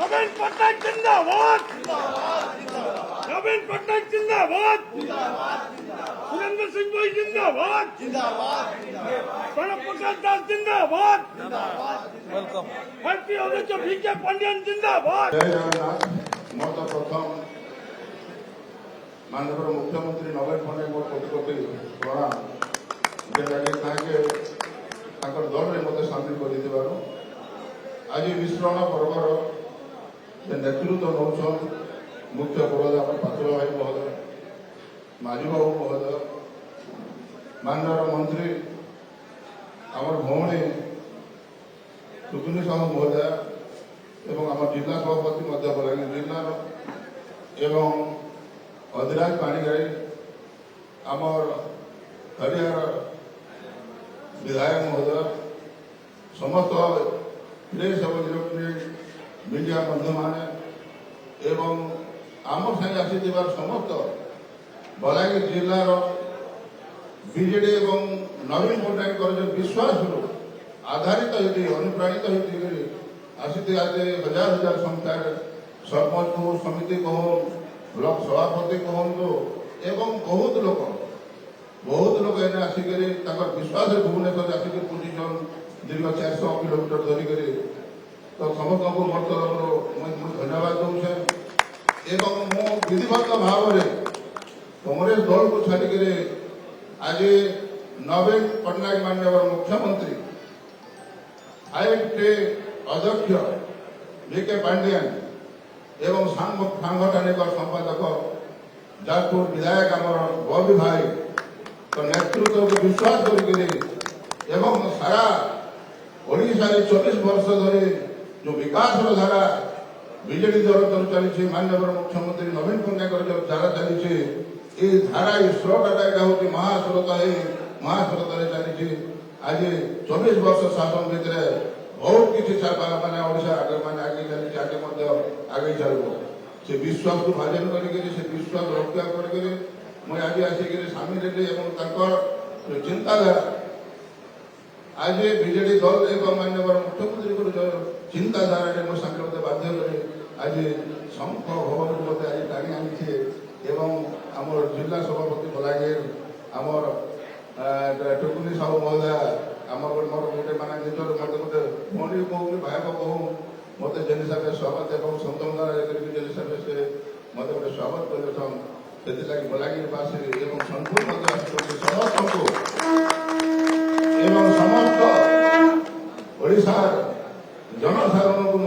नवीन पटनायक जिंदाबाद, नवीन पटनायक जिंदाबाद, सुरेंद्र सिंह भाई जिंदाबाद, प्रणब प्रकाश दास जिंदाबाद, भारतीय अध्यक्ष बीके पांड्यन जिंदाबाद। जय जगन्नाथ। मोर तो प्रथम माननीय मुख्यमंत्री नवीन पटनायक कोटि कोटि प्रणाम दल में मत सामिल कर आज मिश्रण पर्वर नेतृत्व नौ मुख्य बड़ोदा पात्र भाई महोदय, माझी बाबू महोदय, माननीय मंत्री आम भौणी सुकुनी साहू महोदय एवं आम जिला सभापति बलांगीर जिला एवं अधिराज पाणिग्राही आमर हरियार विधायक महोदय, समस्त प्रेस और इलेक्ट्रोनिक मीडिया बंधु मान एवं आम संगे आसी समस्त बलांगीर जिलार बीजेडी एवं नवीन पट्टनायक जो विश्वास आधारित होती अनुप्राणित होती आसी आज हजार हजार संख्यार सरपंच को समिति कहूँ ब्लॉक सभापति कहतु एवं बहुत लोग एने आसिक विश्वास भुवनेश्वर आसिक पहुंचीन दीर्घ 400 किलोमीटर धरिक तो समस्त को मोर तरफ धन्यवाद दूचे एवं मु विधिवत भाव में कांग्रेस दल को छाड़िक आज नवीन पटनायक माननीय मुख्यमंत्री आईएफटी अध्यक्ष बीके पांड्यन एवं सांगठनिक संपादक जाजपुर विधायक आमर बबी भाई तो नेतृत्व को विश्वास करें सारा ओडिशा 24 वर्ष धरी जो विकास धारा बीजेडी दल चली माननीय मुख्यमंत्री नवीन पट्टनायक जो धारा चली ये धारा स्रोतटा हूँ महास्रोत महास्रोत चली आज 24 वर्ष शासन भितर बहुत किसी मैंने मैंने आगे चली आगे चलो से विश्वास को भाजन कर विश्वास रक्षा कर मुझे आज आसिक सामिल हेली चिंताधारा आज बीजेडी दल एक माननीय मुख्यमंत्री जो चिंताधारा मो सामने मत बाध्य करे आज शंख भवन को मत आज टाणी आनी आम जिला सभापति बलांगीर आमर टुकुनी साहू महोदय आमर मोर गोटे माने निजर मत गोटे भौणी कहूँ भाई कहूँ मत जेन हिसाब से स्वागत एवं संतमदार जेन हिसाब से मत गोटे स्वागत कर लगी बलांगीरवासी एवं संपूर्ण समस्त एवं समस्त ओडिशार जनसाधारण को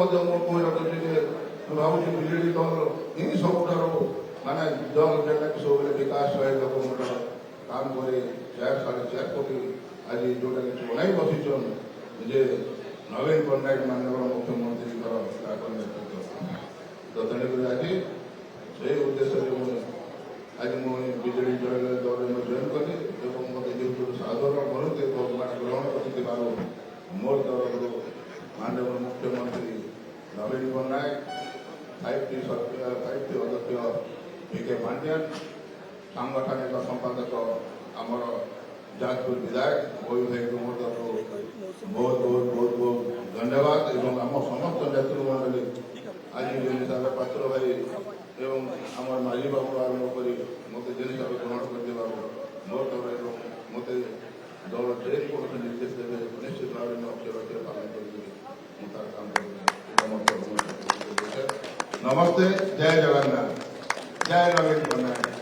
भावुँ बीजेडी दल इन सब माने दल जेटा सब विकास लोक काम कर 4.5 कोटी आज जोटा कि बनाई बसीचन जे नवीन पट्टनायक माननीय मुख्यमंत्री नेतृत्व तो तेणुक आज से उद्देश्य आज मुझे बीजेडी दल में जॉइन कली मत जेहतु साधारण गणति ग्रहण कर मोर तरफ माननीय मुख्यमंत्री नवीन पट्टनायक 5टी अध्यक्ष बीके पांड्यन सांगठनिक संपादक आमर जाजपुर विधायक बबी भाई को मोर तरफ बहुत बहुत बहुत बहुत धन्यवाद एवं आम समस्त नेतृमंडली आज जो हिसाब से पात्र भाई एवं आमर माझी बाबू आरम्भ कर मत जो हिसाब से ग्रहण कर मोर तरफ मत दल जे कौन निर्देश देवे निश्चित भाव में अक्षर अक्षर पालन कर काम कर नमस्ते जय जगन्नाथ जय नवीन पट्टनायक।